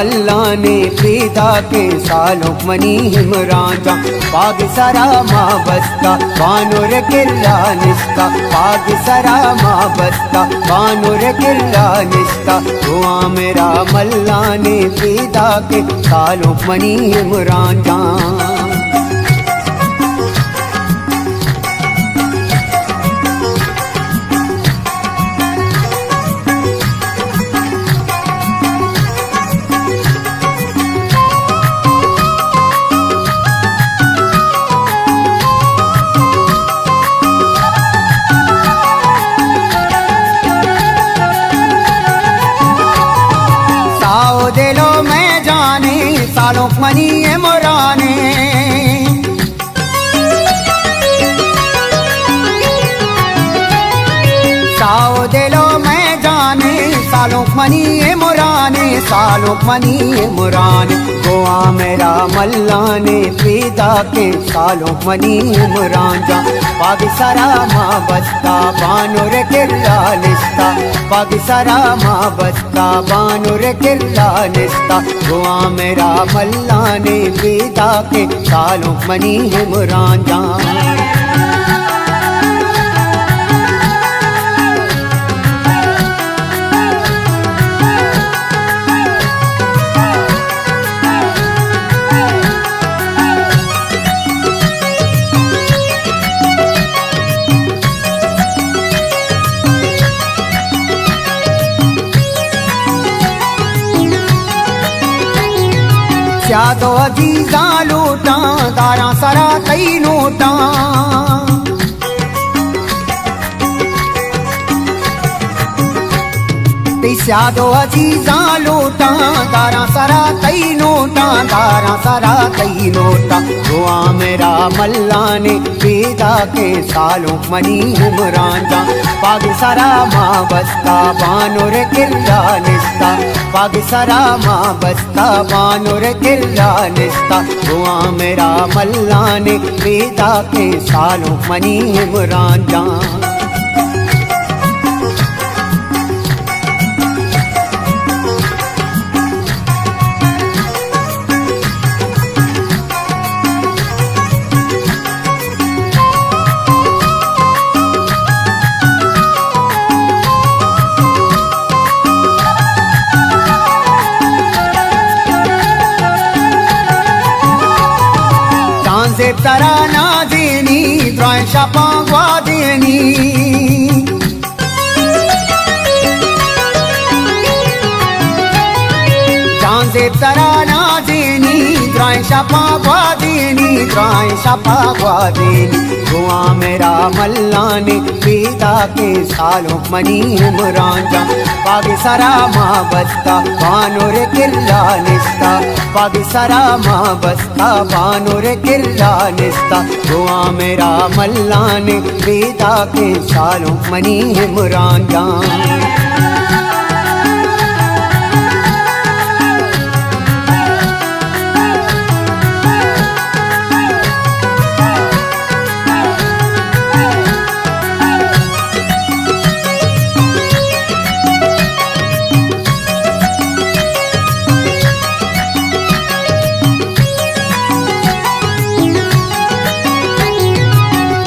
मल्लाने पीता के सालों मनी हिमराजा पाग सरा माँ बस्ता बानुर किल्ला निस्ता पाग सरा माँ बस्ता बानुर किल्ला निस्ता दुआ मेरा मल्लाने पीता के सालों मनी हिमराजा। दिलो में जाने सालों मनी मुराने साओ दिलो में जाने सालों मनी मुराने सालों मनी मुराने गोआ मेरा मल्लाने पीता के सालों मनी मुराजा पाग सरा माँ बस्ता बानुर किल्ला निस्ता पाग सरा माँ बस्ता बानुर किल्ला निस्ता गोआ मेरा मल्लाने पीता के सालों मनी मुराजा। यादो अजीजा लूटा दारा सरा कई नोटा यादो अजीजा लूटा दारा सरा कई नोटा दारा सरा कई नोटा दुआ मेरा मल्लाने पीता के सालों मनी मुराजा पाग सरा माँ बस्ता बानुर किल्ला निस्ता पाग सरा माँ बस्ता बानुर किल्ला निस्ता दुआ मेरा मल्लाने पीता के सालों मनी मुराजा। से तरा ना देनी द्राय शापा गवा देनी जान से तरा ना देनी द्राय शापा गवा देनी द्राय शापा गवा देनी दुआ मेरा मल्लाने पीता के सालों मनी मुराजा पाग सरा माँ बस्ता बानुर किल्ला निस्ता पाग सरा माँ बस्ता बानुर किल्ला निस्ता दुआ मेरा मल्लाने पीता के सालों मनी मुराजा।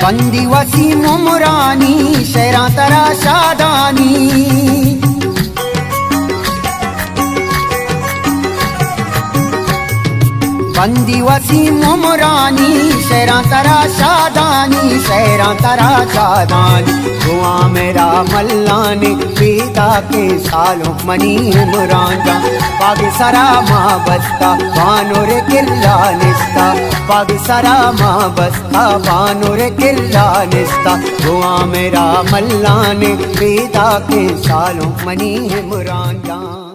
बंदी वसीम मुरानी शेरा तरा शादानी बंदी वसीम मुरानी शेरा तरा शादानी शेरा तरा शादानी दुआ मेरा मल्लाने पीता के सालों मनी मुराजा पाग सरा माँ बस्ता बानुर किल्ला निस्ता पाग सरा माँ बस्ता बानुर किल्ला निस्ता दुआ मेरा मल्लाने पीता के सालों मनी मुराजा।